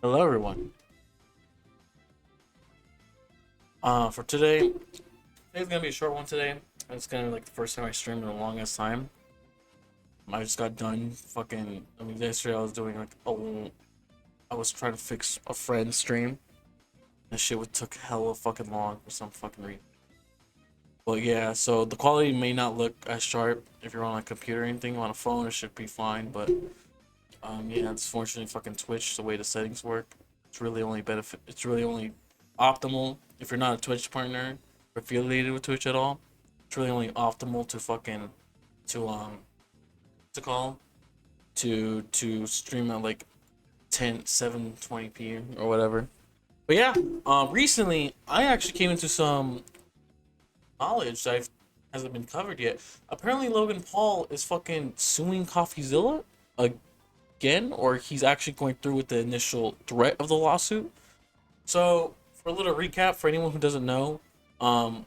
Hello everyone. For today's gonna be a short one today. It's gonna be like the first time I streamed in the longest time. I just got done yesterday I was doing I was trying to fix a friend's stream. And shit would took hella fucking long for some fucking reason. But yeah, so the quality may not look as sharp if you're on a computer or anything. On a phone it should be fine, but yeah, it's fortunately fucking Twitch the way the settings work. It's really only optimal if you're not a Twitch partner or affiliated with Twitch at all. It's really only optimal to to call to stream at like 720p or whatever. But yeah, recently I actually came into some knowledge that hasn't been covered yet. Apparently Logan Paul is fucking suing CoffeeZilla again, or he's actually going through with the initial threat of the lawsuit. So, for a little recap, for anyone who doesn't know, I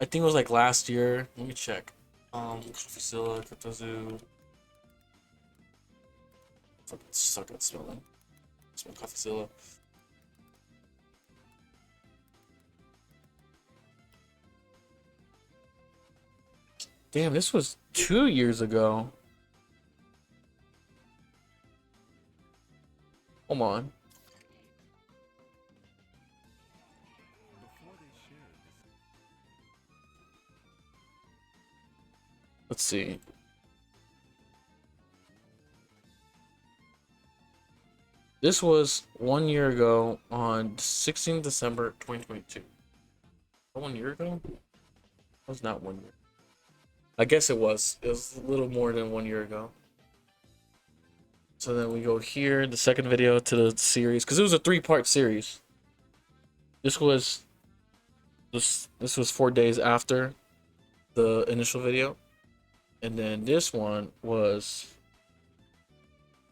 think it was like last year. Let me check. CoffeeZilla, CryptoZoo. Fucking suck at spelling. Spell CoffeeZilla. Damn, this was 2 years ago. Come on. Let's see. This was 1 year ago on 16th December 2022. 1 year ago? It was not 1 year. I guess it was. It was a little more than 1 year ago. So then we go here, the second video to the series, because it was a three-part series. This was 4 days after the initial video, and then this one was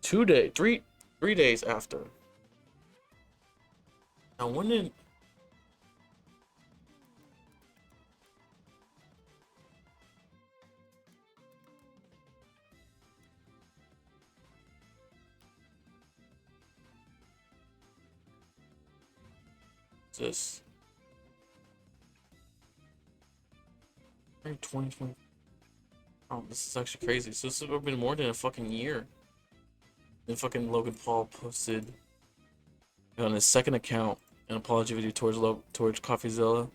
3 days after. Now when did this? 2020. Oh, this is actually crazy. So this has been more than a fucking year. Then fucking Logan Paul posted on his second account an apology video towards CoffeeZilla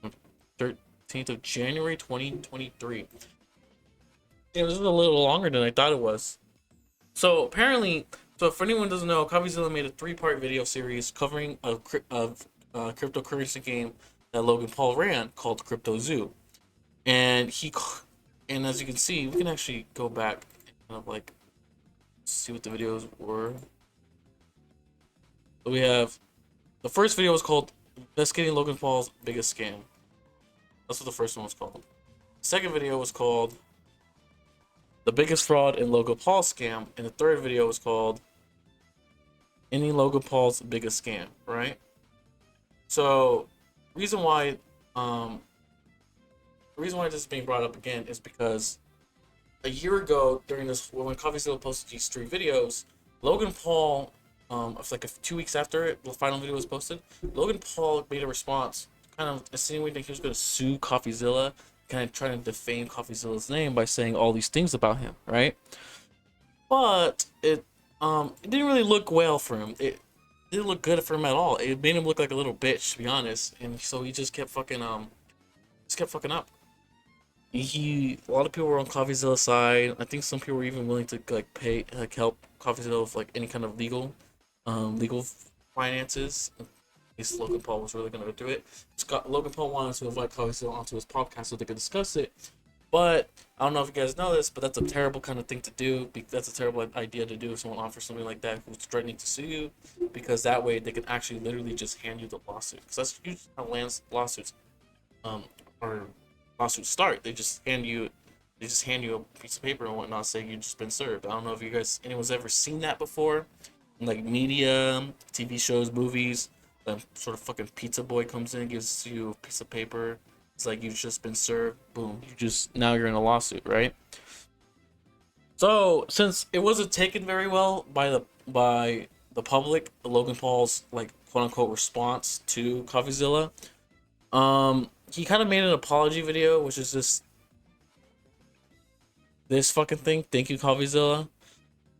on 13th of January 2023. Yeah, this is a little longer than I thought it was. So apparently, so if anyone doesn't know, CoffeeZilla made a three-part video series covering a cryptocurrency game that Logan Paul ran called CryptoZoo, and and as you can see, we can actually go back and kind of like see what the videos were. So we have the first video was called "Investigating Logan Paul's Biggest Scam." That's what the first one was called. The second video was called "The Biggest Fraud in Logan Paul Scam," and the third video was called "Any Logan Paul's Biggest Scam." Right. So, reason why um the reason why this is being brought up again is because a year ago during this when CoffeeZilla posted these three videos, Logan Paul, like 2 weeks after the final video was posted, Logan Paul made a response, kind of insinuating he was going to sue CoffeeZilla, kind of trying to defame CoffeeZilla's name by saying all these things about him, right? But it didn't really look well for him. It didn't look good for him at all. It made him look like a little bitch, to be honest, and so he just kept fucking up. A lot of people were on CoffeeZilla's side. I think some people were even willing to like pay like help CoffeeZilla with like any kind of legal finances. In case Logan Paul was really gonna do it. Logan Paul wanted to invite CoffeeZilla onto his podcast so they could discuss it. But I don't know if you guys know this, but that's a terrible kind of thing to do. That's a terrible idea to do if someone offers something like that who's threatening to sue you, because that way they can actually literally just hand you the lawsuit. Because that's usually how lawsuits or lawsuits start. They just hand you a piece of paper and whatnot saying you've just been served. I don't know if anyone's ever seen that before, in like media, TV shows, movies. The sort of fucking pizza boy comes in and gives you a piece of paper. It's like you've just been served. Boom. Now you're in a lawsuit, right? So since it wasn't taken very well by the public, Logan Paul's like quote unquote response to CoffeeZilla. He kind of made an apology video, which is just this fucking thing. Thank you, CoffeeZilla.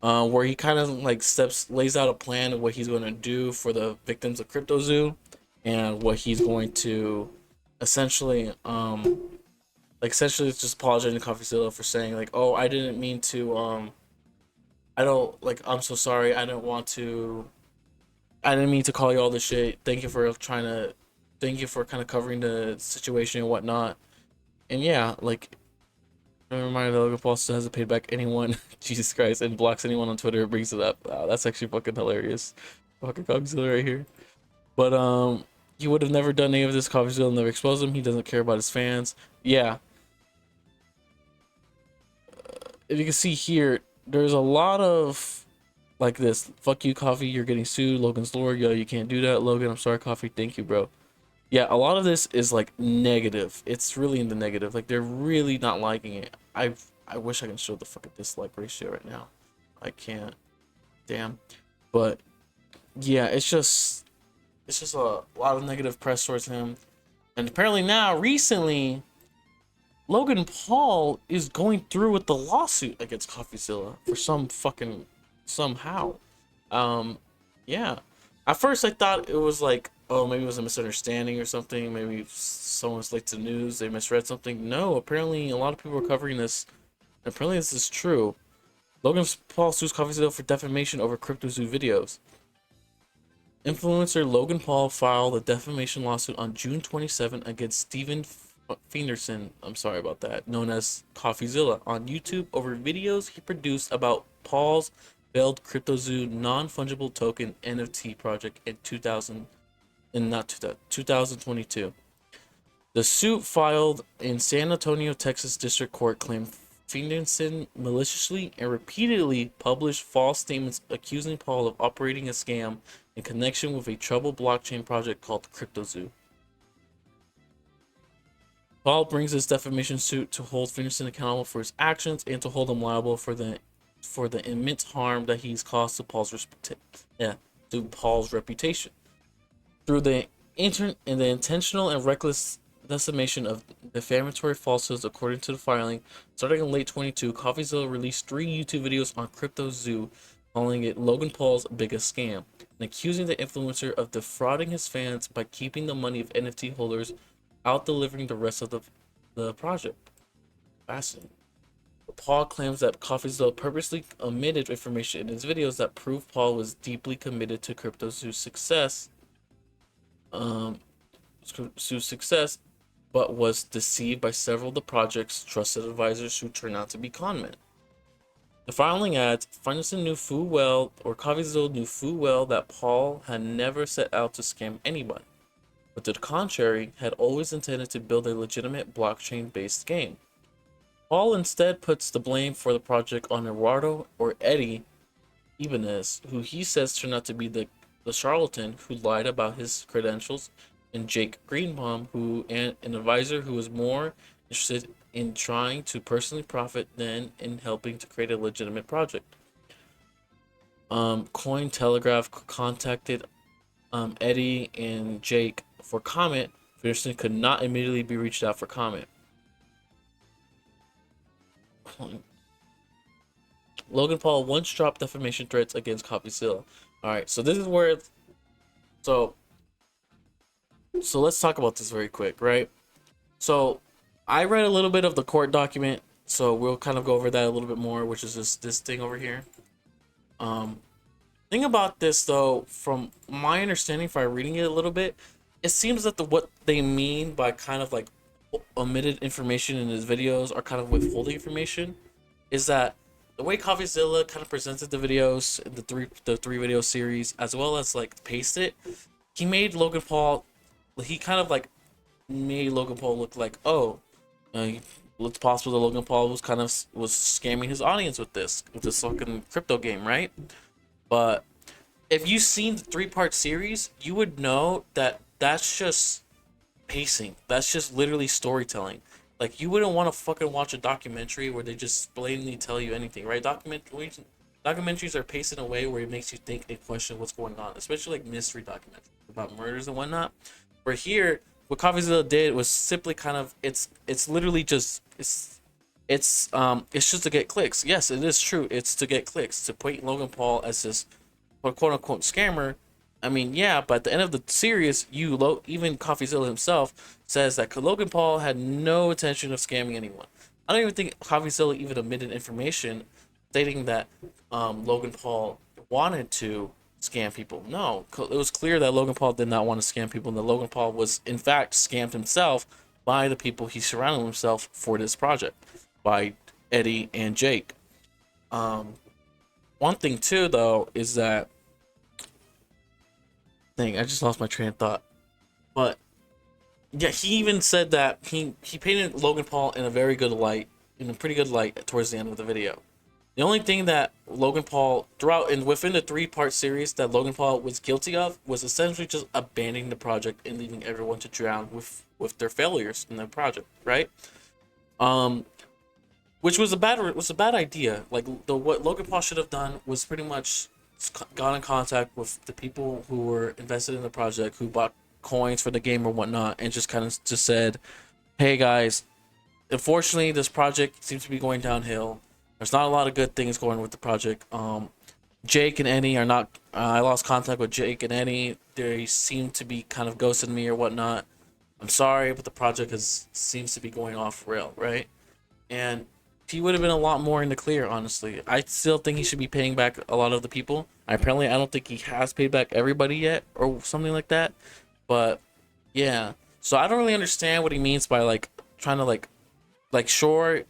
Where he kind of like lays out a plan of what he's going to do for the victims of CryptoZoo, and what he's going to essentially essentially just apologizing to CoffeeZilla for saying like, oh, I didn't mean to I don't like, I'm so sorry, I didn't mean to call you all this shit. Thank you for kind of covering the situation and whatnot. And yeah, like, a reminder that Logan Paul still hasn't paid back anyone, Jesus Christ, and blocks anyone on Twitter, brings it up. Wow, that's actually fucking hilarious. Fucking Godzilla right here. But he would have never done any of this. Coffeezilla never exposed him. He doesn't care about his fans. Yeah. If you can see here, there's a lot of like this. Fuck you, Coffee. You're getting sued. Logan's lore. Yo, you can't do that. Logan, I'm sorry, Coffee. Thank you, bro. Yeah, a lot of this is like negative. It's really in the negative. Like they're really not liking it. I wish I can show the fucking dislike ratio right now. I can't. Damn. But yeah, it's just a lot of negative press towards him. And apparently now, recently, Logan Paul is going through with the lawsuit against CoffeeZilla for somehow. Yeah. At first I thought it was like, oh, maybe it was a misunderstanding or something. Maybe someone's late to the news, they misread something. No, apparently a lot of people are covering this. Apparently this is true. Logan Paul sues CoffeeZilla for defamation over CryptoZoo videos. Influencer Logan Paul filed a defamation lawsuit on June 27 against Steven Fenderson, I'm sorry about that, known as CoffeeZilla, on YouTube over videos he produced about Paul's failed CryptoZoo non-fungible token NFT project in 2022. The suit filed in San Antonio, Texas District Court claimed Fenderson maliciously and repeatedly published false statements accusing Paul of operating a scam in connection with a troubled blockchain project called CryptoZoo. Paul brings this defamation suit to hold Fenderson accountable for his actions and to hold him liable for the immense harm that he's caused to Paul's reputation through the intentional and reckless decimation of defamatory falsehoods. According to the filing, starting in late 2022, CoffeeZilla released 3 YouTube videos on CryptoZoo, calling it Logan Paul's biggest scam, and accusing the influencer of defrauding his fans by keeping the money of NFT holders, out delivering the rest of the project. Fascinating. Paul claims that CoffeeZilla purposely omitted information in his videos that proved Paul was deeply committed to CryptoZoo's success. But was deceived by several of the project's trusted advisors who turned out to be conmen. The filing adds, CoffeeZilla knew full well that Paul had never set out to scam anybody, but to the contrary, had always intended to build a legitimate blockchain-based game. Paul instead puts the blame for the project on Eduardo or Eddie Ibanez, who he says turned out to be the charlatan who lied about his credentials, and Jake Greenbaum, an advisor who was more interested in trying to personally profit than in helping to create a legitimate project. Cointelegraph contacted Eddie and Jake for comment. Fenderson could not immediately be reached out for comment. Logan Paul once dropped defamation threats against CoffeeZilla. Alright, so this is where so let's talk about this very quick, right? So I read a little bit of the court document, so we'll kind of go over that a little bit more, which is this thing over here. Thing about this though, from my understanding, by reading it a little bit, it seems that what they mean by kind of like omitted information in his videos, or kind of withholding information, is that the way CoffeeZilla kind of presented the videos, the three video series, as well as like paste it, he made Logan Paul, he kind of like made Logan Paul look like, oh, it's possible that Logan Paul was scamming his audience with this fucking crypto game, right? But if you've seen the 3-part series, you would know that that's just pacing. That's just literally storytelling. Like, you wouldn't want to fucking watch a documentary where they just blatantly tell you anything, right? Documentaries are paced in a way where it makes you think and question what's going on, especially like mystery documentaries about murders and whatnot. Where here, what CoffeeZilla did was simply kind of it's literally just it's just to get clicks. Yes, it is true. It's to get clicks, to paint Logan Paul as this quote unquote scammer. I mean, yeah, but at the end of the series, even CoffeeZilla himself says that Logan Paul had no intention of scamming anyone. I don't even think CoffeeZilla even admitted information stating that Logan Paul wanted to scam people. No, it was clear that Logan Paul did not want to scam people, and that Logan Paul was in fact scammed himself by the people he surrounded himself for this project, by Eddie and Jake. One thing too, though, is that I just lost my train of thought. But yeah, he even said that he painted Logan Paul in a very good light, in a pretty good light towards the end of the video. The only thing that Logan Paul throughout and within the 3-part series that Logan Paul was guilty of was essentially just abandoning the project and leaving everyone to drown with their failures in the project, right? Which was a bad idea. Like what Logan Paul should have done was pretty much got in contact with the people who were invested in the project, who bought coins for the game or whatnot, and just kind of just said, "Hey guys, unfortunately, this project seems to be going downhill. There's not a lot of good things going with the project. Jake and Eddie are not. I lost contact with Jake and Eddie. They seem to be kind of ghosting me or whatnot. I'm sorry, but the project seems to be going off rail, right?" And he would have been a lot more in the clear, honestly. I still think he should be paying back a lot of the people. I don't think he has paid back everybody yet, or something like that. But yeah, so I don't really understand what he means by like trying to like sure,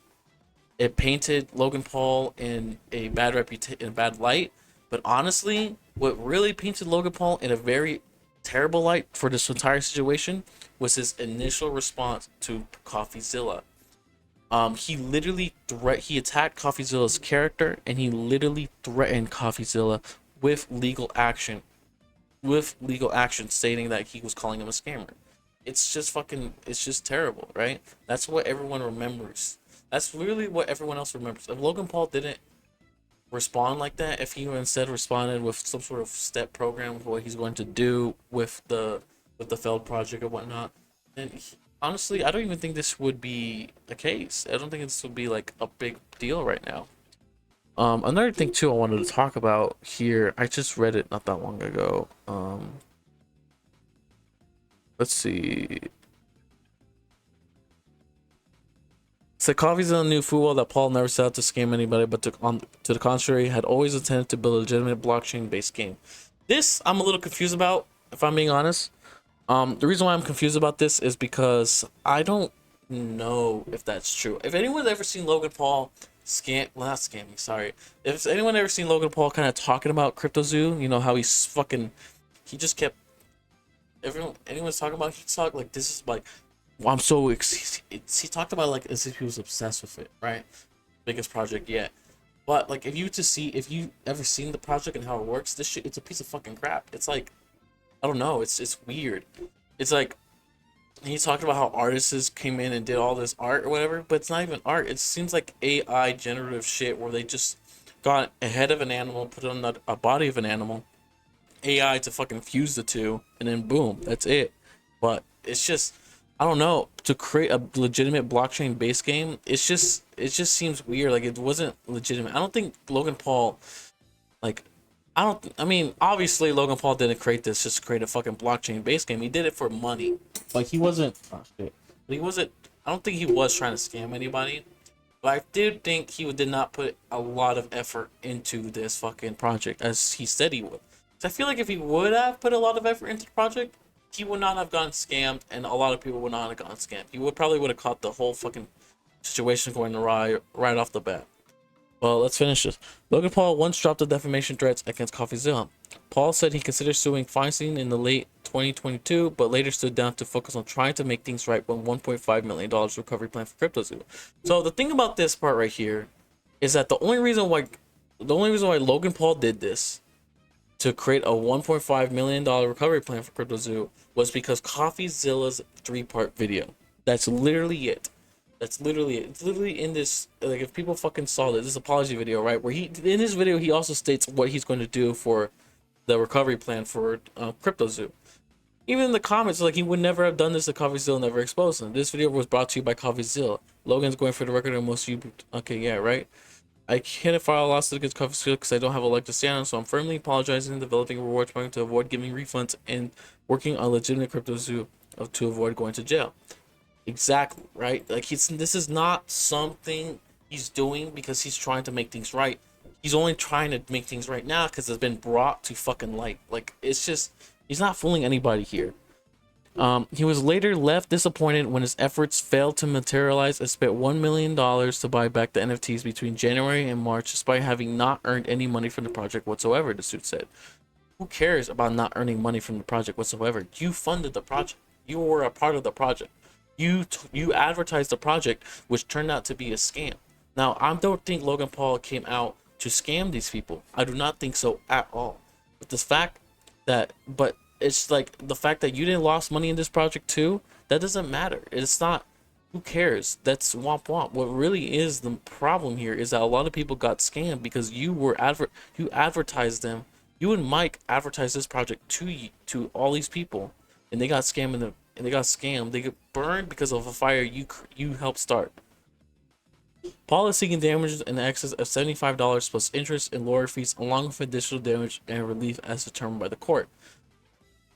it painted Logan Paul in a bad light, but honestly, what really painted Logan Paul in a very terrible light for this entire situation was his initial response to CoffeeZilla. He attacked CoffeeZilla's character, and he literally threatened CoffeeZilla with legal action, stating that he was calling him a scammer. It's just terrible, right? That's what everyone remembers. That's really what everyone else remembers. If Logan Paul didn't respond like that, if he instead responded with some sort of step program of what he's going to do with the failed project or whatnot, then honestly, I don't even think this would be the case. I don't think this would be like a big deal right now. Another thing too I wanted to talk about here, I just read it not that long ago. Let's see. CoffeeZilla knew full well that Paul never set out to scam anybody, but to the contrary, had always intended to build a legitimate blockchain-based game. This I'm a little confused about, if I'm being honest. The reason why I'm confused about this is because I don't know if that's true. If anyone's ever seen Logan Paul if anyone ever seen Logan Paul kind of talking about CryptoZoo, you know how he just kept anyone's talking about, he talked like this is like, well, he talked about like as if he was obsessed with it, right? Biggest project yet. But like if you ever seen the project and how it works, this shit, it's a piece of fucking crap. It's like, I don't know, it's weird. It's like he talked about how artists came in and did all this art or whatever, but it's not even art. It seems like AI generative shit where they just got a head of an animal, put it on a body of an animal, AI to fucking fuse the two, and then boom, that's it. But it's just, I don't know, to create a legitimate blockchain based game, it just seems weird. Like it wasn't legitimate. I don't think Logan Paul, like, I mean, obviously Logan Paul didn't create this just to create a fucking blockchain based game. He did it for money. Like he wasn't, I don't think he was trying to scam anybody. But I did think he did not put a lot of effort into this fucking project as he said he would. So I feel like if he would have put a lot of effort into the project, he would not have gotten scammed, and a lot of people would not have gotten scammed. He would have caught the whole fucking situation going awry right off the bat. Well, let's finish this. Logan Paul once dropped the defamation threats against CoffeeZilla. Paul said he considered suing Feinstein in the late 2022, but later stood down to focus on trying to make things right with $1.5 million recovery plan for CryptoZoo. So the thing about this part right here is that the only reason why Logan Paul did this, to create a $1.5 million recovery plan for CryptoZoo, was because CoffeeZilla's 3-part video. That's literally it. That's literally it's literally in this, like, if people fucking saw this apology video, right, where he in this video he also states what he's going to do for the recovery plan for CryptoZoo. Even in the comments, like, he would never have done this to CoffeeZilla, never exposed him. This video was brought to you by CoffeeZilla. Logan's going for the record and most you. Okay, yeah, right. I can't file a lawsuit against CoffeeZilla because I don't have a leg to stand on, so I'm firmly apologizing and developing a rewards program to avoid giving refunds and working on legitimate CryptoZoo to avoid going to jail. Exactly, right? Like, this is not something he's doing because he's trying to make things right. He's only trying to make things right now because it's been brought to fucking light. Like, it's just, he's not fooling anybody here. He was later left disappointed when his efforts failed to materialize and spent $1 million to buy back the NFTs between January and March, despite having not earned any money from the project whatsoever, the suit said. Who cares about not earning money from the project whatsoever? You funded the project. You were a part of the project. You advertised the project, which turned out to be a scam. Now, I don't think Logan Paul came out to scam these people. I do not think so at all. But the fact that, but it's like the fact that you didn't lost money in this project too, that doesn't matter. It's not, who cares? That's womp womp. What really is the problem here is that a lot of people got scammed because you advertised them. You and Mike advertised this project to all these people, and they got scammed and they got scammed. They get burned because of a fire you helped start. Paul is seeking damages in excess of $75 plus interest and lawyer fees, along with additional damage and relief as determined by the court.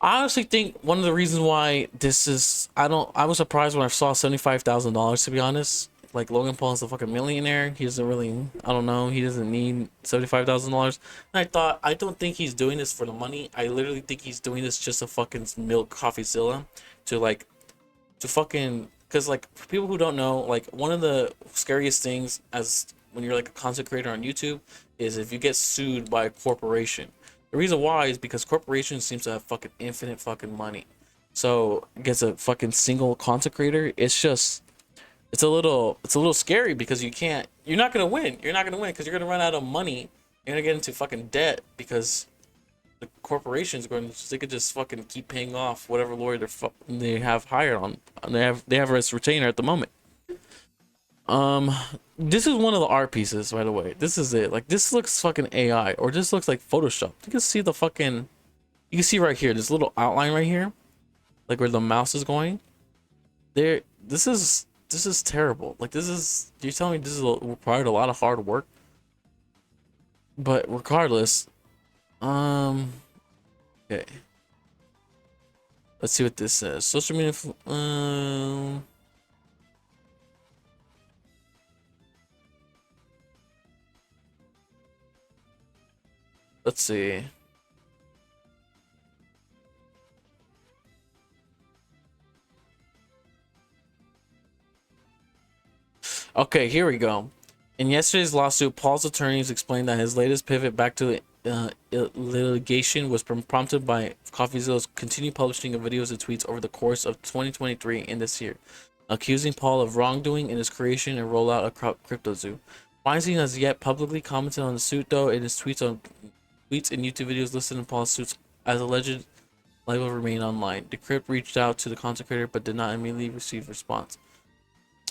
I honestly think one of the reasons why this is, I was surprised when I saw $75,000, to be honest. Like, Logan Paul is a fucking millionaire. He doesn't really, I don't know, he doesn't need $75,000. And I thought, I don't think he's doing this for the money. I literally think he's doing this just to fucking milk CoffeeZilla, to like, to fucking, because, like, for people who don't know, like, one of the scariest things as when you're like a content creator on YouTube is if you get sued by a corporation. The reason why is because corporations seem to have fucking infinite fucking money. So against a fucking single content creator, it's just, it's a little scary because you're not gonna win. You're not gonna win because you're gonna run out of money. You're gonna get into fucking debt because the corporations they could just fucking keep paying off whatever lawyer they have hired on. They have as retainer at the moment. This is one of the art pieces, by the way. This is it. Like, this looks fucking AI, or this looks like Photoshop. You can see the fucking, you can see right here, this little outline right here, like where the mouse is going. There, this is terrible. Like, this is, you're telling me this is required a lot of hard work. But regardless, okay. Let's see what this says. Social media, let's see. Okay, here we go. In yesterday's lawsuit, Paul's attorneys explained that his latest pivot back to litigation was prompted by CoffeeZilla's continued publishing of videos and tweets over the course of 2023 and this year, accusing Paul of wrongdoing in his creation and rollout of CryptoZoo. Feinstein has yet publicly commented on the suit, though, in his tweets and YouTube videos listed in Paul's suits as alleged label remain online. Decrypt reached out to the content creator but did not immediately receive response.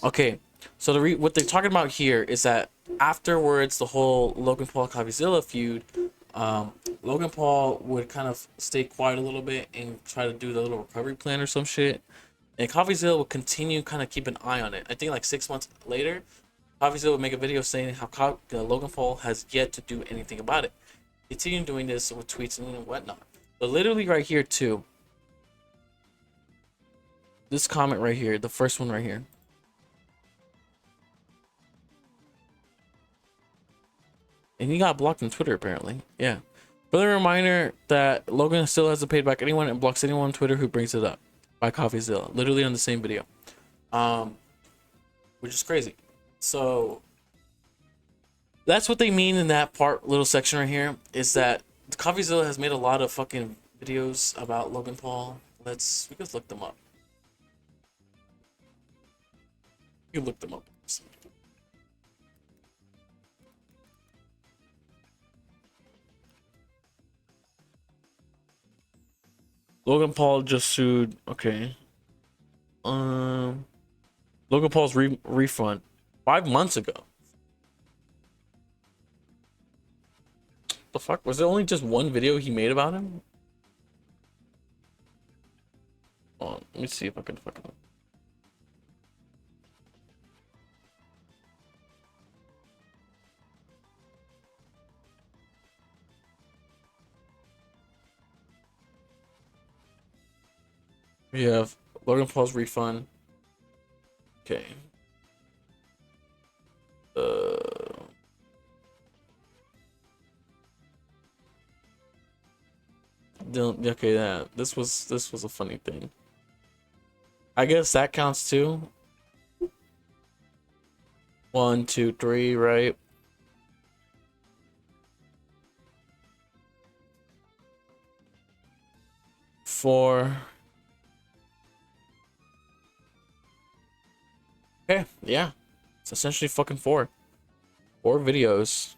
Okay, so what they're talking about here is that afterwards, the whole Logan Paul CoffeeZilla feud, Logan Paul would kind of stay quiet a little bit and try to do the little recovery plan or some shit, and CoffeeZilla would continue kind of keep an eye on it. I think like 6 months later, CoffeeZilla would make a video saying how Logan Paul has yet to do anything about it. Continue doing this with tweets and whatnot. But literally right here too, this comment right here, the first one right here. And he got blocked on Twitter, apparently. Yeah. Further reminder that Logan still hasn't paid back anyone and blocks anyone on Twitter who brings it up. By CoffeeZilla. Literally on the same video. Which is crazy. So, that's what they mean in that little section right here. Is that CoffeeZilla has made a lot of fucking videos about Logan Paul. We can look them up. You can look them up. Logan Paul just sued. Okay. Logan Paul's refund 5 months ago. The fuck? Was it only just one video he made about him? Hold on, let me see if I can fucking. We have Logan Paul's refund. Okay. Okay, yeah. This was a funny thing. I guess that counts too. 1, 2, 3, right? 4. Okay, yeah. It's essentially fucking 4. 4 videos.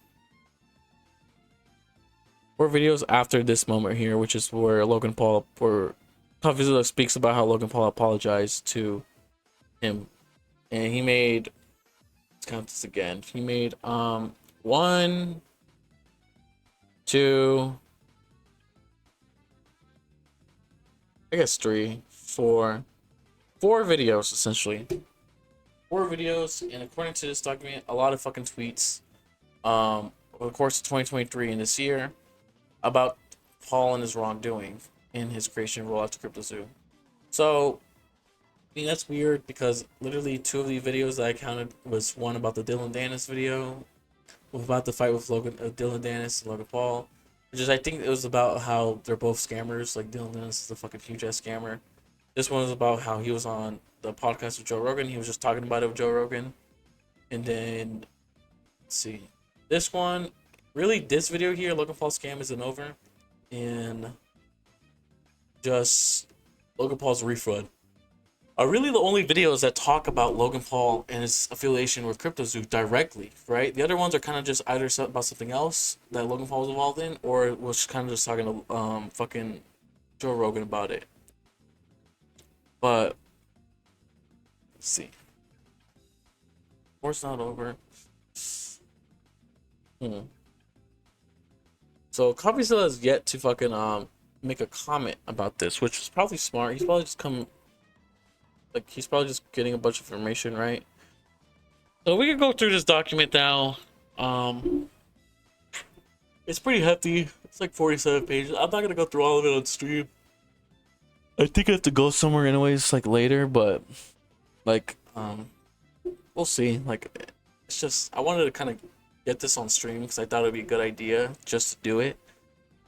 4 videos after this moment here, which is where Logan Paul, where Coffeezilla speaks about how Logan Paul apologized to him, and he made. Let's count this again. He made 1, 2, I guess 3, 4 videos essentially. 4 videos, and according to this document, a lot of fucking tweets. Over the course of 2023 and this year, about Paul and his wrongdoing in his creation of rollout to CryptoZoo. So, I mean, that's weird because literally 2 of the videos that I counted was one about the Dylan Dennis video, about the fight with Dylan Dennis and Logan Paul. Which is, I think it was about how they're both scammers. Like Dylan Dennis is a fucking huge ass scammer. This one was about how he was on the podcast with Joe Rogan. He was just talking about it with Joe Rogan. And then, let's see, this one. Really, this video here, Logan Paul scam isn't over, and just Logan Paul's refund are really the only videos that talk about Logan Paul and his affiliation with CryptoZoo directly, right? The other ones are kind of just either about something else that Logan Paul was involved in, or it was kind of just talking to fucking Joe Rogan about it. But let's see, war's not over. So Coffeezilla has yet to fucking make a comment about this, which is probably smart. He's probably just getting a bunch of information, right? So we can go through this document now. It's pretty hefty. It's like 47 pages. I'm not gonna go through all of it on stream. I think I have to go somewhere anyways, like later, but like we'll see. Like, it's just I wanted to kind of get this on stream because I thought it'd be a good idea just to do it.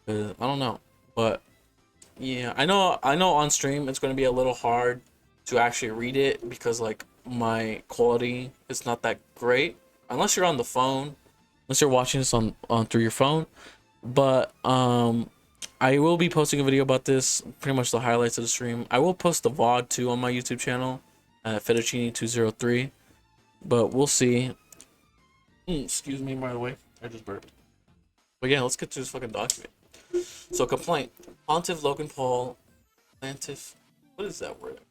I don't know, but yeah, I know on stream it's going to be a little hard to actually read it because like my quality is not that great unless you're on the phone, unless you're watching this on through your phone. But I will be posting a video about this, pretty much the highlights of the stream. I will post the VOD too on my YouTube channel at Fettuccine203, but we'll see. Excuse me, by the way, I just burped. But yeah, let's get to this fucking document. So, complaint. Pontiff Logan Paul. Plantif. What is that word?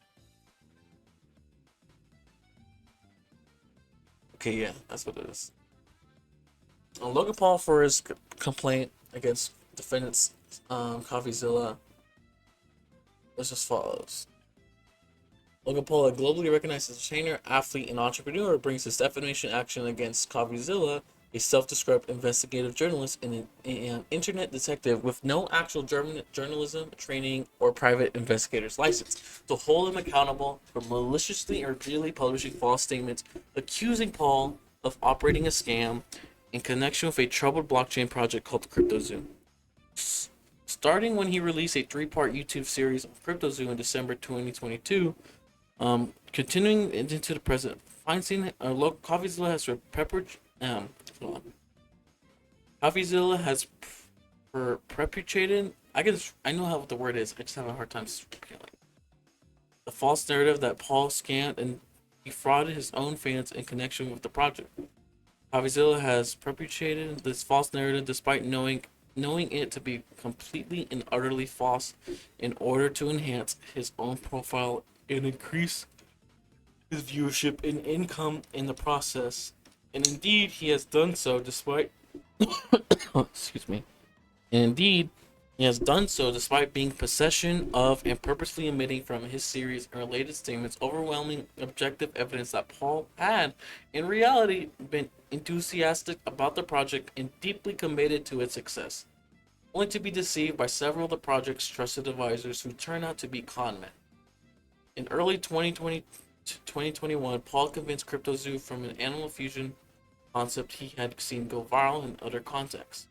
Okay, yeah, that's what it is. Logan Paul for his complaint against defendants, Coffeezilla, is as follows. Logan Paul, a globally recognized entertainer, athlete, and entrepreneur, brings his defamation action against Coffeezilla, a self-described investigative journalist and an internet detective with no actual journalism training or private investigator's license, to hold him accountable for maliciously or repeatedly publishing false statements accusing Paul of operating a scam in connection with a troubled blockchain project called CryptoZoo. Starting when he released a 3-part YouTube series of CryptoZoo in December 2022, continuing into the present, Coffeezilla has Coffeezilla has perpetuated. I know what the word is. I just have a hard time speaking. The false narrative that Paul scammed and defrauded his own fans in connection with the project. Coffeezilla has perpetuated this false narrative despite knowing it to be completely and utterly false in order to enhance his own profile and increase his viewership and income in the process. And indeed, he has done so despite excuse me. And indeed, he has done so despite being possession of and purposely omitting from his series and related statements overwhelming objective evidence that Paul had, in reality, been enthusiastic about the project and deeply committed to its success, only to be deceived by several of the project's trusted advisors who turned out to be conmen. In early 2021, Paul convinced CryptoZoo from an animal fusion concept he had seen go viral in other contexts.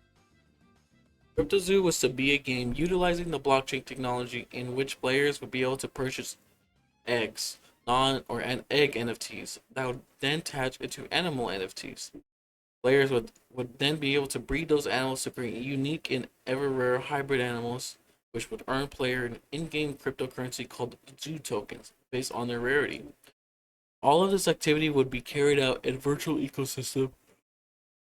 CryptoZoo was to be a game utilizing the blockchain technology in which players would be able to purchase eggs, an egg NFTs that would then attach into animal NFTs. Players would then be able to breed those animals to create unique and ever rare hybrid animals, which would earn player an in-game cryptocurrency called zoo tokens based on their rarity. All of this activity would be carried out in a virtual ecosystem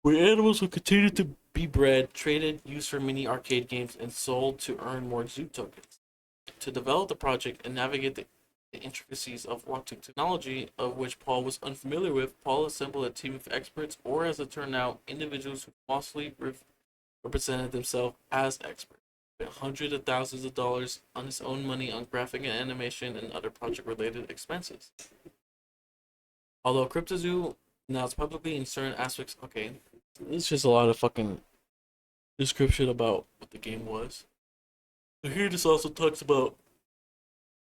where animals would continue to be bred, traded, used for mini arcade games, and sold to earn more zoo tokens. To develop the project and navigate the intricacies of blockchain technology, of which Paul was unfamiliar with, Paul assembled a team of experts, or as it turned out, individuals who falsely represented themselves as experts, spent hundreds of thousands of dollars on his own money on graphic and animation and other project-related expenses. Although CryptoZoo announced publicly in certain aspects, okay, it's just a lot of fucking description about what the game was. So here this also talks about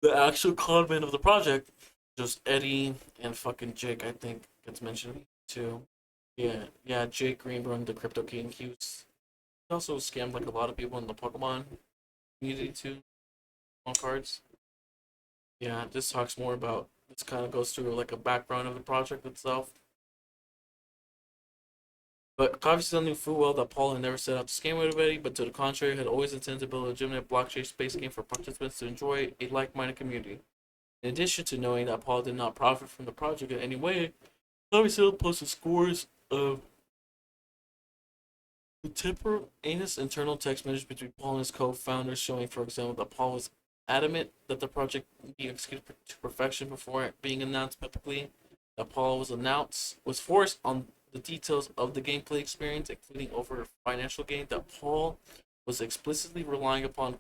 the actual conman of the project, just Eddie and fucking Jake, I think gets mentioned too. Yeah, Jake Greenberg, the Crypto King. He also scammed like a lot of people in the Pokemon community too on cards. Yeah, this talks more about this kind of goes through like a background of the project itself. But Coffee knew full well that Paul had never set out to scam anybody, but to the contrary, had always intended to build a legitimate blockchain space game for participants to enjoy a like-minded community. In addition to knowing that Paul did not profit from the project in any way, Coffee posted scores of contemporaneous internal text messages between Paul and his co-founders, showing, for example, that Paul was adamant that the project be executed to perfection before it being announced publicly. That Paul was forced on the details of the gameplay experience, including over financial gain. That Paul was explicitly relying upon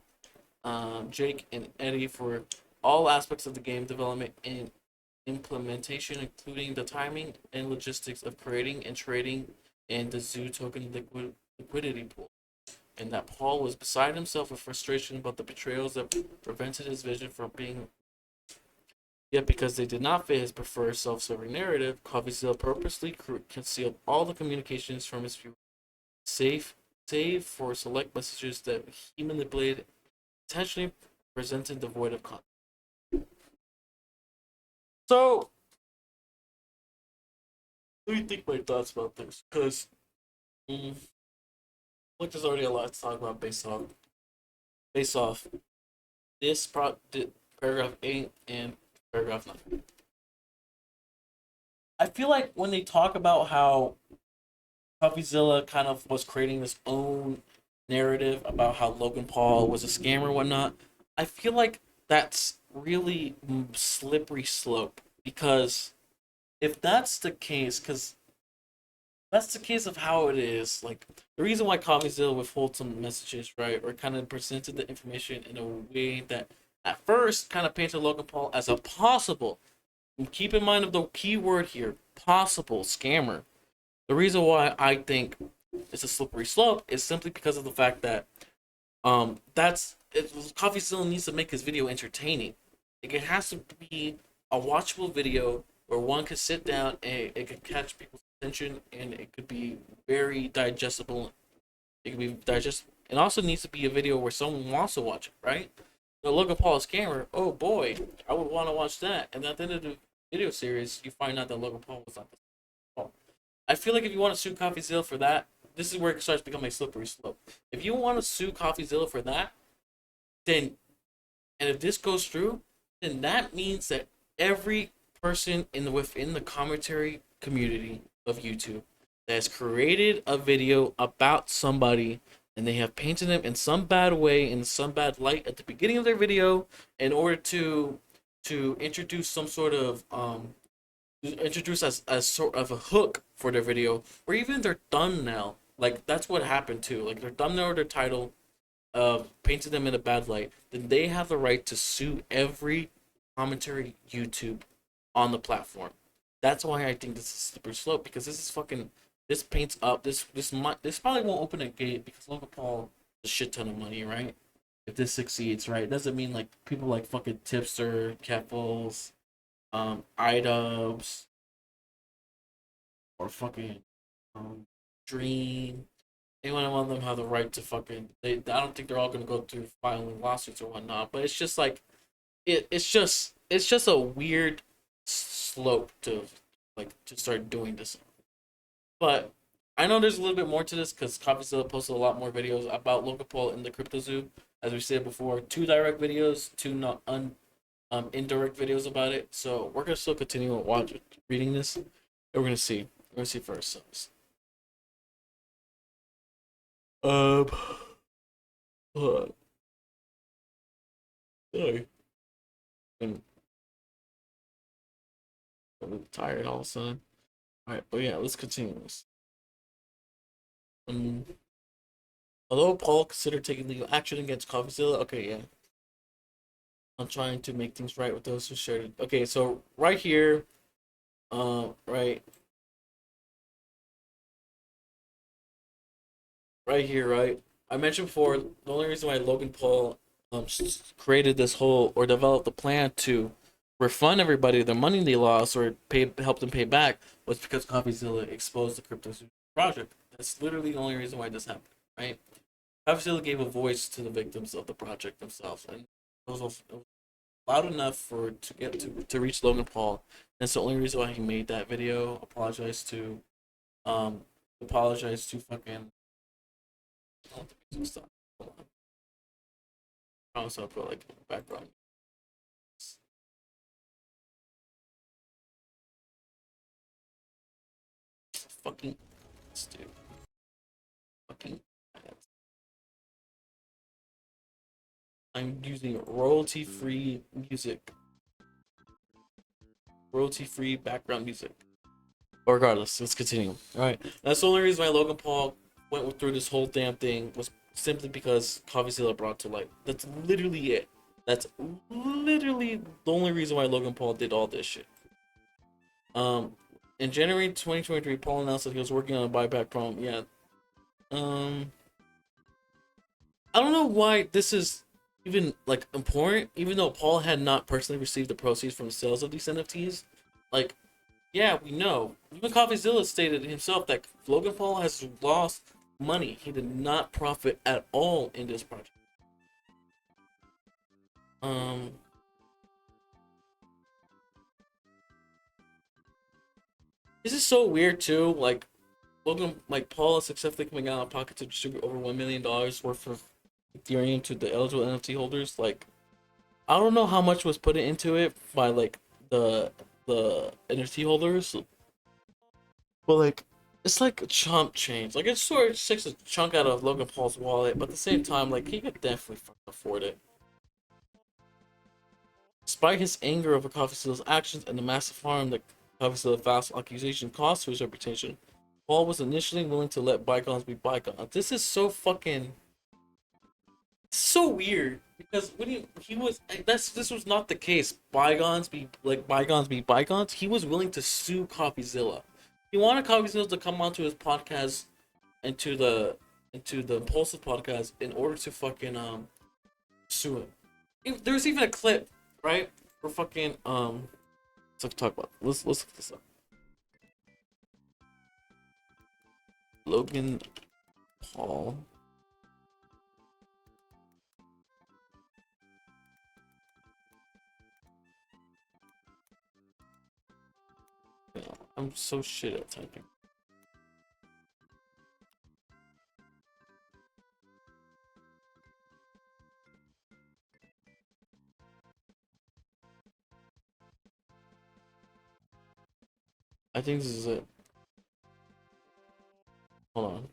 Jake and Eddie for all aspects of the game development and implementation, including the timing and logistics of creating and trading in the zoo token liquidity pool. And that Paul was beside himself with frustration about the betrayals that prevented his vision from being. Yet, because they did not fit his preferred self-serving narrative, CoffeeZilla purposely concealed all the communications from his viewers, save for select messages that he manipulated, intentionally presented devoid of context. So, let me think my thoughts about this, because look, there's already a lot to talk about based off this paragraph 8 and paragraph 9. I feel like when they talk about how CoffeeZilla kind of was creating this own narrative about how Logan Paul was a scammer and whatnot, I feel like that's really slippery slope, because if that's the case, of how it is, like the reason why CoffeeZilla withhold some messages, right, or kind of presented the information in a way that at first kind of painted Logan Paul as a possible, and keep in mind of the key word here, possible scammer. The reason why I think it's a slippery slope is simply because of the fact that CoffeeZilla needs to make his video entertaining. Like, it has to be a watchable video where one could sit down and it could catch people's attention, and it could be very digestible. It could be digestible. It also needs to be a video where someone wants to watch it, right? The Logan Paul scammer, oh boy, I would want to watch that. And at the end of the video series, you find out that Logan Paul was not the Paul. I feel like if you want to sue CoffeeZilla for that, this is where it starts becoming a slippery slope. If you want to sue CoffeeZilla for that, then, and if this goes through, then that means that every person within the commentary community of YouTube that has created a video about somebody, and they have painted them in some bad way, in some bad light at the beginning of their video, in order to introduce some sort of introduced as sort of a hook for their video, or even their thumbnail. Like that's what happened too. Like their thumbnail or their title painted them in a bad light. Then they have the right to sue every commentary YouTube on the platform. That's why I think this is slippery slope, because this is fucking, this paints up this probably won't open a gate because Logan Paul has a shit ton of money, right? If this succeeds, right? It doesn't mean like people like fucking Tipster, Keffels, iDubbbz, or fucking Dream. Anyone one of them have the right to fucking. I don't think they're all gonna go through filing lawsuits or whatnot. But it's just like it's just a weird slope to to start doing this. But I know there's a little bit more to this because CoffeeZilla posted a lot more videos about Logan Paul in the Crypto Zoo. As we said before, two direct videos, two not indirect videos about it. So we're gonna still continue watching, reading this, and we're gonna see. We're gonna see for ourselves. Um, hold on. Sorry. I'm tired all of a sudden. All right, but yeah, let's continue this. Um, Although Paul considered taking legal action against CoffeeZilla, okay, yeah, I'm trying to make things right with those who shared it. Okay, so right here, right, right here, right. I mentioned before the only reason why Logan Paul created this whole or developed the plan to refund everybody their money they lost or pay help them pay back was because CoffeeZilla exposed the crypto project. That's literally the only reason why this happened, right? CoffeeZilla gave a voice to the victims of the project themselves, and it was loud enough for to get to reach Logan Paul. That's the only reason why he made that video. Um apologize to fucking. I don't think it's stop. Hold on. I also put like background. Fucking dude. Fucking. I'm using royalty-free music, royalty-free background music. Regardless, let's continue. All right, that's the only reason why Logan Paul went through this whole damn thing was simply because CoffeeZilla brought to light. That's literally it. That's literally the only reason why Logan Paul did all this shit. Um, in January 2023, Paul announced that he was working on a buyback problem. Yeah. Um, I don't know why this is even like important, even though Paul had not personally received the proceeds from the sales of these NFTs. Like, yeah, we know. Even CoffeeZilla stated himself that Logan Paul has lost money. He did not profit at all in this project. Um, this is so weird too. Like Logan, like Paul is successfully coming out of pocket to distribute over $1 million worth of Ethereum to the eligible NFT holders. Like, I don't know how much was put into it by like the NFT holders, but like it's like a chump change. Like it's sort of takes a chunk out of Logan Paul's wallet, but at the same time, like he could definitely fucking afford it. Despite his anger over CoffeeZilla's actions and the massive harm that CoffeeZilla false accusation caused to his reputation, Paul was initially willing to let bygones be bygones. This is so fucking so weird because when he was this was not the case. Bygones be bygones. He was willing to sue CoffeeZilla. He wanted CoffeeZilla to come onto his podcast into the Impulsive podcast in order to fucking sue him. There's even a clip, right? For fucking let's talk about let's look this up. Logan Paul. Yeah, I'm so shit at typing. I think this is it. Hold on.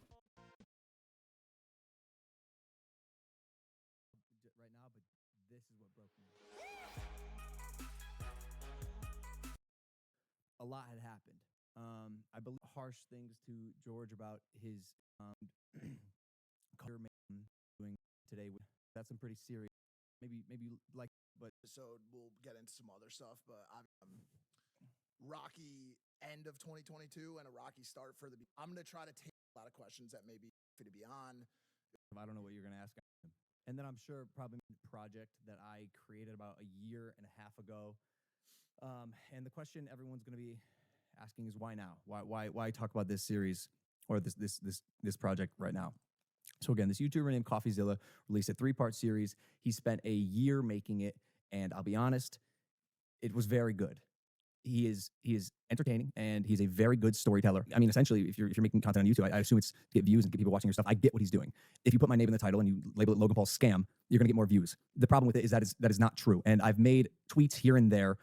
lot had happened. I believe harsh things to George about his career doing today. That's some pretty serious. Maybe like, but episode we'll get into some other stuff. But rocky end of 2022 and a rocky start for the. I'm gonna try to take a lot of questions that maybe fit to be on. I don't know what you're gonna ask him. And then I'm sure probably a project that I created about a year and a half ago. And the question everyone's going to be asking is why now? Why talk about this series or this project right now? So again, this YouTuber named CoffeeZilla released a 3-part series. He spent a year making it, and I'll be honest, it was very good. He is entertaining, and he's a very good storyteller. I mean, essentially, if you're making content on YouTube, I assume it's to get views and get people watching your stuff. I get what he's doing. If you put my name in the title and you label it Logan Paul's scam, you're going to get more views. The problem with it is that is not true. And I've made tweets here and there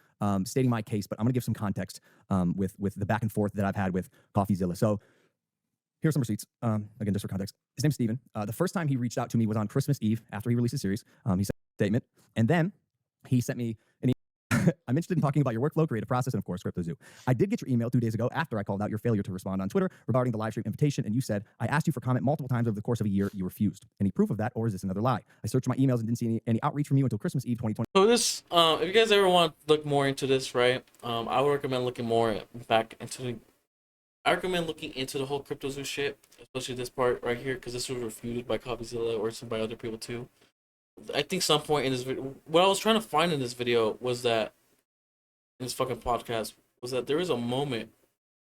stating my case, but I'm going to give some context with the back and forth that I've had with CoffeeZilla. So here's some receipts. Again, just for context. His name's Steven. The first time he reached out to me was on Christmas Eve after he released his series. He sent a statement, and then he sent me an email. I'm interested in talking about your workflow, creative process, and of course, CryptoZoo. I did get your email 2 days ago after I called out your failure to respond on Twitter regarding the live stream invitation, and you said, I asked you for comment multiple times over the course of a year. You refused. Any proof of that, or is this another lie? I searched my emails and didn't see any outreach from you until Christmas Eve 2020. So this, if you guys ever want to look more into this, right, I would recommend looking more back into the... I recommend looking into the whole CryptoZoo shit, especially this part right here, because this was refuted by CoffeeZilla or some by other people too. I think some point in this video, what I was trying to find in this video was that, in this fucking podcast, was that there is a moment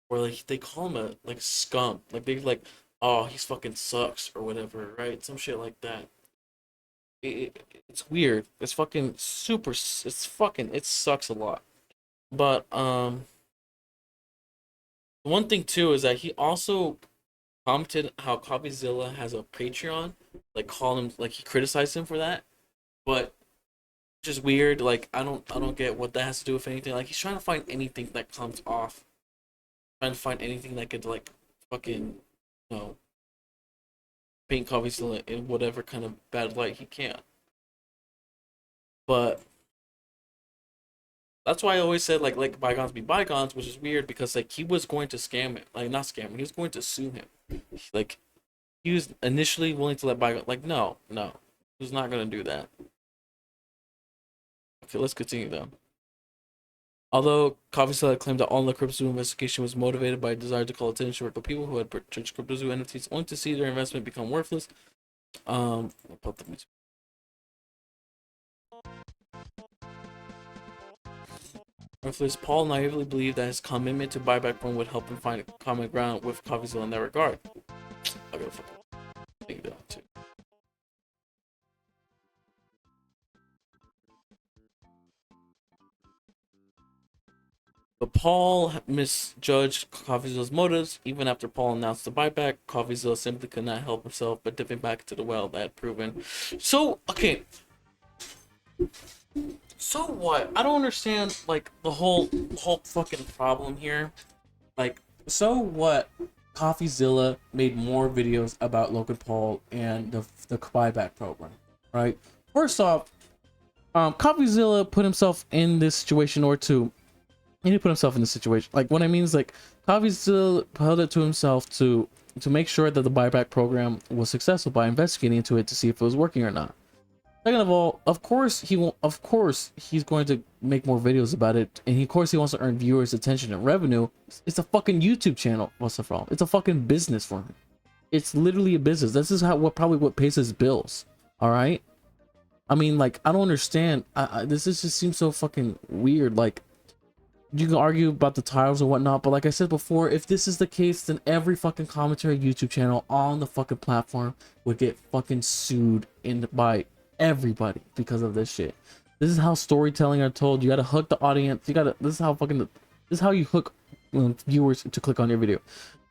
where like they call him a like scum, like they like, oh, he's fucking sucks or whatever, right? Some shit like that. It's weird. It's fucking super. It sucks a lot. But one thing too is that he also commented how CoffeeZilla has a Patreon, like call him, like he criticized him for that, but just weird. Like I don't get what that has to do with anything. Like he's trying to find anything that comes off, trying to find anything that could like fucking, you know, paint CoffeeZilla in whatever kind of bad light he can. But that's why I always said like bygones be bygones, which is weird because like he was going to scam it, like not scam him, he was going to sue him. Like he was initially willing to let bygones, like no, he was not gonna do that. Okay, let's continue though. Although CoffeeZilla claimed that all the CryptoZoo investigation was motivated by a desire to call attention to work with people who had purchased CryptoZoo entities only to see their investment become worthless. I'll put the music. Paul naively believed that his commitment to buyback program would help him find a common ground with CoffeeZilla in that regard. I gotta fucking think that too. But Paul misjudged CoffeeZilla's motives. Even after Paul announced the buyback, CoffeeZilla simply could not help himself but dipping back into the well that had proven. So, okay. So what? I don't understand, like, the whole fucking problem here. Like, so what? CoffeeZilla made more videos about Logan Paul and the buyback program, right? First off, CoffeeZilla put himself in this situation or two. He didn't put himself in this situation. Like, what I mean is, like, CoffeeZilla held it to himself to make sure that the buyback program was successful by investigating into it to see if it was working or not. Second of all, of course he's going to make more videos about it, and of course he wants to earn viewers' attention and revenue. It's a fucking YouTube channel, what's the problem? It's a fucking business for him. It's literally a business. This is probably what pays his bills. All right. I mean, like, I don't understand. This just seems so fucking weird. Like, you can argue about the titles or whatnot, but like I said before, if this is the case, then every fucking commentary YouTube channel on the fucking platform would get fucking sued by everybody because of this shit. This is how storytelling are told. You gotta hook the audience. This is how you hook viewers to click on your video.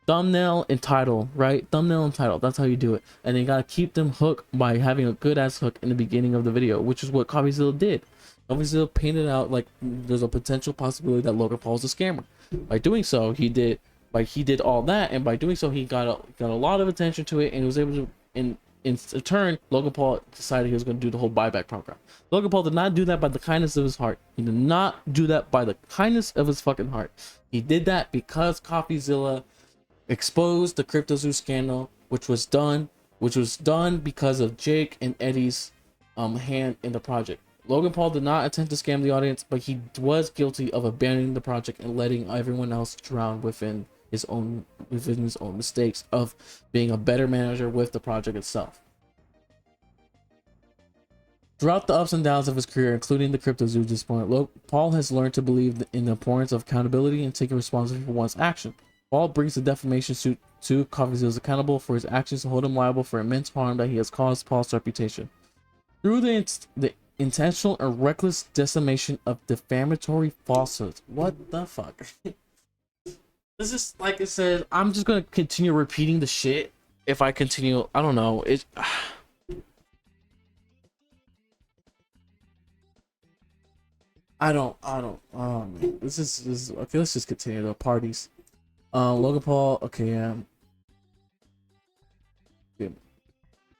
Thumbnail and title, right? Thumbnail and title, that's how you do it. And then you gotta keep them hooked by having a good ass hook in the beginning of the video, which is what CoffeeZilla did. CoffeeZilla painted out like there's a potential possibility that Logan Paul is a scammer. By doing so, he did all that, and by doing so he got a lot of attention to it, and he was able to, and in turn, Logan Paul decided he was going to do the whole buyback program. Logan Paul did not do that by the kindness of his heart. He did not do that by the kindness of his fucking heart. He did that because CoffeeZilla exposed the CryptoZoo scandal, which was done because of Jake and Eddie's hand in the project. Logan Paul did not attempt to scam the audience, but he was guilty of abandoning the project and letting everyone else drown within his own mistakes of being a better manager with the project itself. Throughout the ups and downs of his career, including the CryptoZoo at this point, Paul has learned to believe in the importance of accountability and taking responsibility for one's action. Paul brings the defamation suit to CoffeeZilla is accountable for his actions and hold him liable for immense harm that he has caused Paul's reputation. Through the intentional and reckless dissemination of defamatory falsehoods. What the fuck? This is, like I said, I'm just gonna continue repeating the shit if I continue. I don't know. I don't. This is okay. Let's just continue the parties. Logan Paul. Okay. Yeah.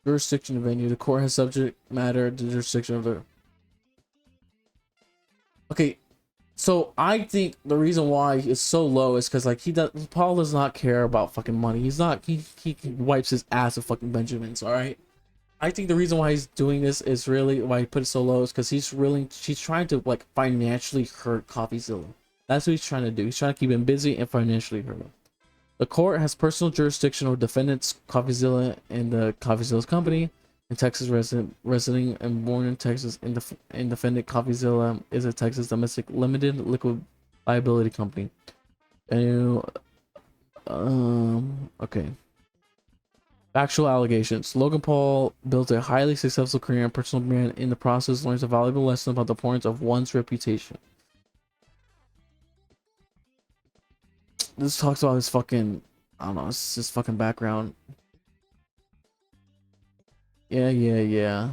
Jurisdiction of venue. The court has subject matter. The jurisdiction of the. Okay. So I think the reason why it's so low is because like Paul does not care about fucking money. He wipes his ass with fucking Benjamins. All right. I think the reason why he's doing this is really why he put it so low is because he's trying to like financially hurt CoffeeZilla. That's what he's trying to do. He's trying to keep him busy and financially hurt him. The court has personal jurisdiction over defendants CoffeeZilla and the CoffeeZilla's company. In Texas, residing and born in Texas, and defendant CoffeeZilla is a Texas domestic limited liquid liability company. And okay. Factual allegations. Logan Paul built a highly successful career and personal brand. In the process, learns a valuable lesson about the importance of one's reputation. This talks about his fucking, I don't know, it's his fucking background. Yeah. Let's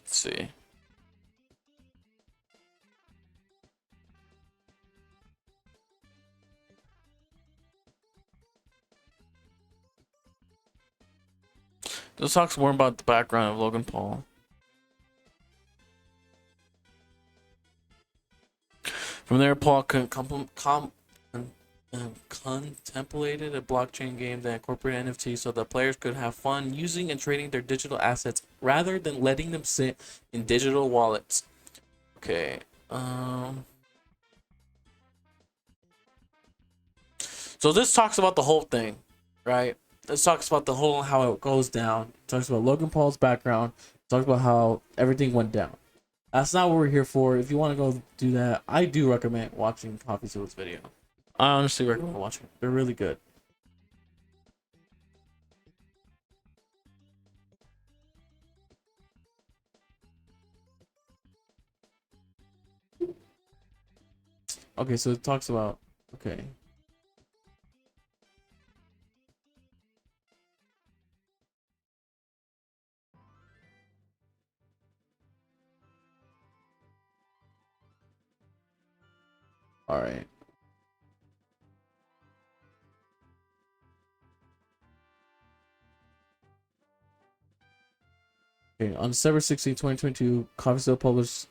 see. This talks more about the background of Logan Paul. From there, Paul contemplated a blockchain game that incorporated NFTs so that players could have fun using and trading their digital assets rather than letting them sit in digital wallets. Okay. So this talks about the whole thing, right? This talks about the whole how it goes down. It talks about Logan Paul's background. It talks about how everything went down. That's not what we're here for. If you want to go do that, I do recommend watching CoffeeZilla's video. I honestly recommend watching it. They're really good. Okay, so it talks about, okay. All right. Okay, on December 16, 2022, CoffeeZilla published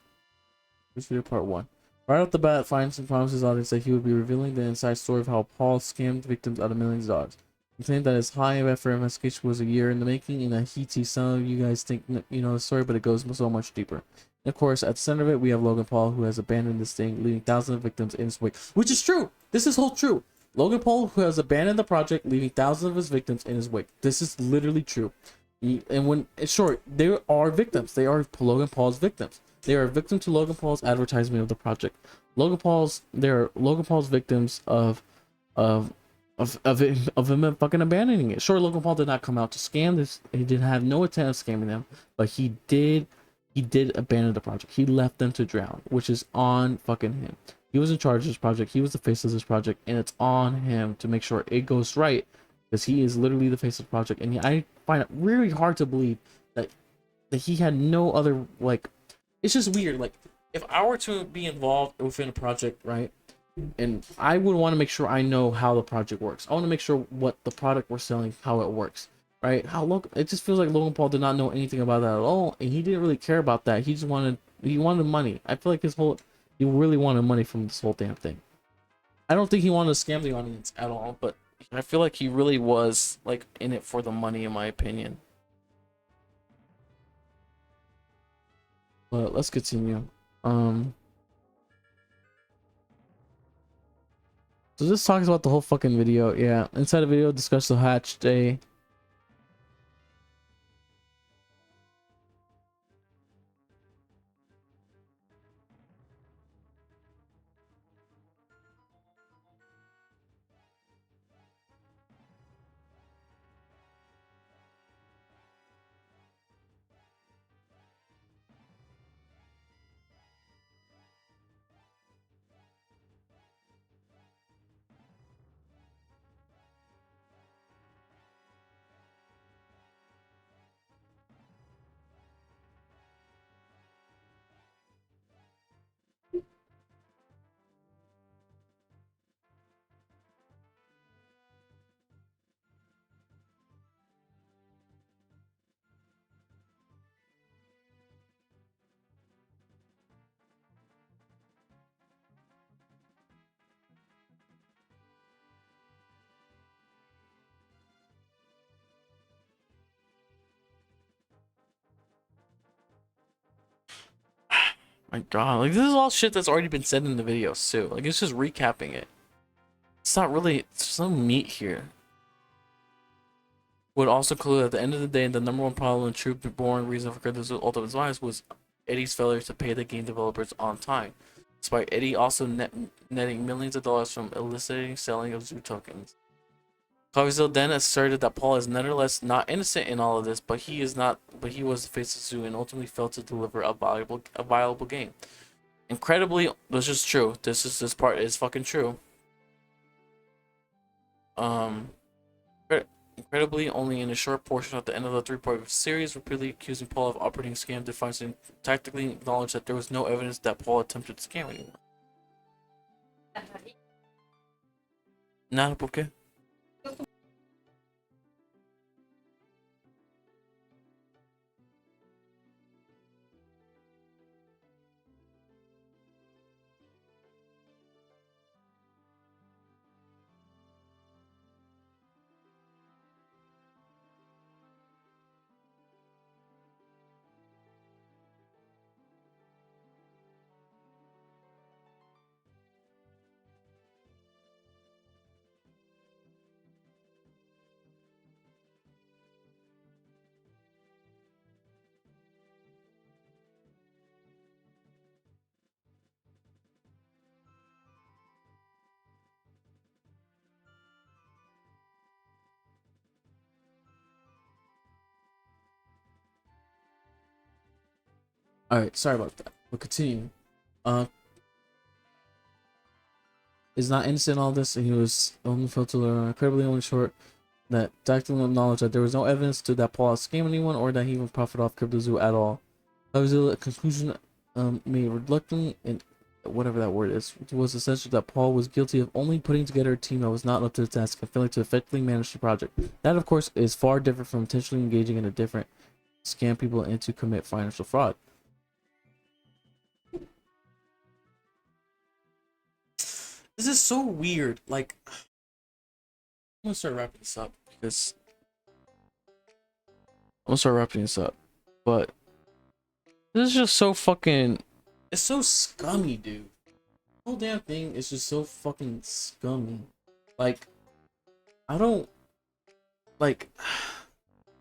this video part 1. Right off the bat, Feinstein promised his audience that he would be revealing the inside story of how Paul scammed victims out of millions of dollars. He claimed that his high effort investigation was a year in the making, and that he teased some of you guys think you know the story, but it goes so much deeper. And of course, at the center of it, we have Logan Paul, who has abandoned this thing, leaving thousands of victims in his wake. Which is true! This is whole true! Logan Paul, who has abandoned the project, leaving thousands of his victims in his wake. This is literally true. And when it's short, they are victims. They are Logan Paul's victims. They are a victim to Logan Paul's advertisement of the project. They're Logan Paul's victims of him fucking abandoning it. Sure, Logan Paul did not come out to scam this. He did have no intent of scamming them, but he did abandon the project. He left them to drown, which is on fucking him. He was in charge of this project. He was the face of this project, and it's on him to make sure it goes right, because he is literally the face of the project. And I find it really hard to believe that he had no other, like, it's just weird. Like, if I were to be involved within a project, right, and I would want to make sure I know how the project works. I want to make sure what the product we're selling, how it works, right? It just feels like Logan Paul did not know anything about that at all, and he didn't really care about that. He wanted money. I feel like he really wanted money from this whole damn thing. I don't think he wanted to scam the audience at all, but I feel like he really was like in it for the money, in my opinion. But let's continue. So this talks about the whole fucking video. Yeah, inside the video, discuss the hatch day. My God, like this is all shit that's already been said in the videos too. Like it's just recapping it. It's not really some meat here. Would also conclude at the end of the day, the number one problem and true boring reason for Crypto's ultimate demise was Eddie's failure to pay the game developers on time, despite Eddie also netting millions of dollars from eliciting selling of Zoo tokens. Cloverfield then asserted that Paul is nevertheless not innocent in all of this, but he was the face of Zoo and ultimately failed to deliver a viable game. Incredibly, this is true. This part is fucking true. Incredibly, only in a short portion at the end of the three-part series, repeatedly accusing Paul of operating scam defiance and tactically acknowledged that there was no evidence that Paul attempted to scam anyone. Nada, ¿por qué? Alright, sorry about that. We'll continue. Is not innocent in all this, and he was only felt to learn incredibly only short that tactical knowledge that there was no evidence to that Paul scammed anyone or that he even profited off CryptoZoo at all. That was the conclusion made reluctant and whatever that word is, was essentially that Paul was guilty of only putting together a team that was not up to the task and failing to effectively manage the project. That of course is far different from intentionally engaging in a different scam people and to commit financial fraud. This is so weird. Like, I'm gonna start wrapping this up because but this is just so fucking. It's so scummy, dude. The whole damn thing is just so fucking scummy. Like, I don't like.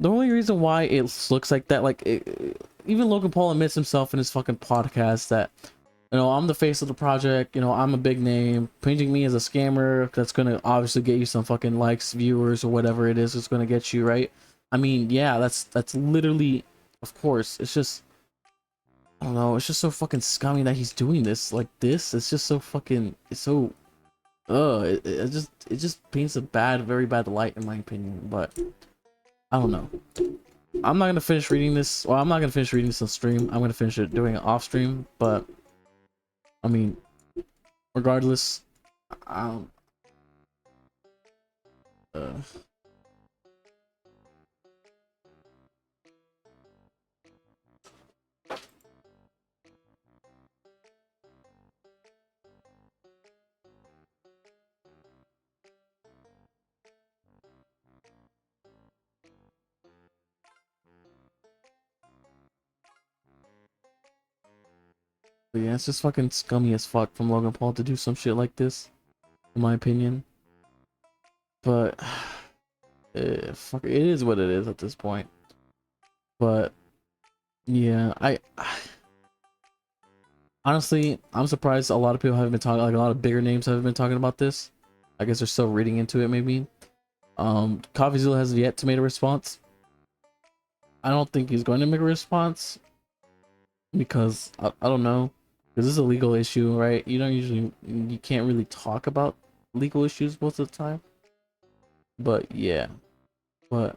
The only reason why it looks like that, like, even Logan Paul admits himself in his fucking podcast that, you know, I'm the face of the project, you know, I'm a big name. Painting me as a scammer, that's gonna obviously get you some fucking likes, viewers, or whatever it is it's gonna get you, right? I mean, yeah, that's literally, of course. It's just, I don't know, it's just so fucking scummy that he's doing this like this. It's just so fucking, it's so, it just paints a very bad light in my opinion. But I don't know. I'm not gonna finish reading this. Well, I'm not gonna finish reading this on stream. I'm gonna finish it doing it off stream. But I mean, regardless, Um. Uh, but yeah, it's just fucking scummy as fuck from Logan Paul to do some shit like this, in my opinion. But fuck, it is what it is at this point. But yeah, I honestly, I'm surprised a lot of people haven't been talking, like a lot of bigger names haven't been talking about this. I guess they're still reading into it, maybe. CoffeeZilla has yet to make a response. I don't think he's going to make a response because I don't know, because this is a legal issue, right? You can't really talk about legal issues most of the time. But yeah, but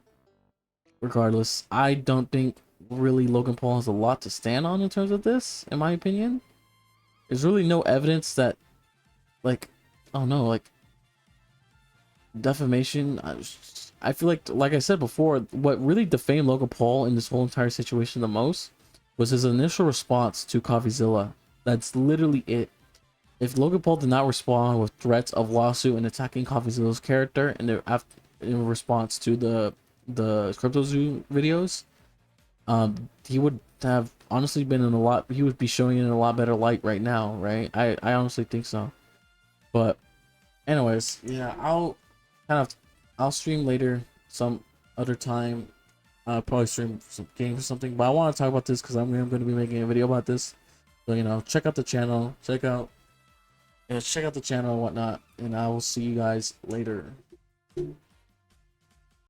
regardless, I don't think really Logan Paul has a lot to stand on in terms of this, in my opinion. There's really no evidence that, like, I don't know, like defamation. I feel like I said before, what really defamed Logan Paul in this whole entire situation the most was his initial response to CoffeeZilla. That's literally it. If Logan Paul did not respond with threats of lawsuit and attacking CoffeeZilla's character in response to the Crypto Zoo videos, he would have honestly been in a lot. He would be showing it in a lot better light right now, right? I honestly think so. But anyways, yeah, I'll stream later some other time. I'll probably stream some games or something. But I want to talk about this because I'm going to be making a video about this. So check out the channel, check out the channel and whatnot, and I will see you guys later.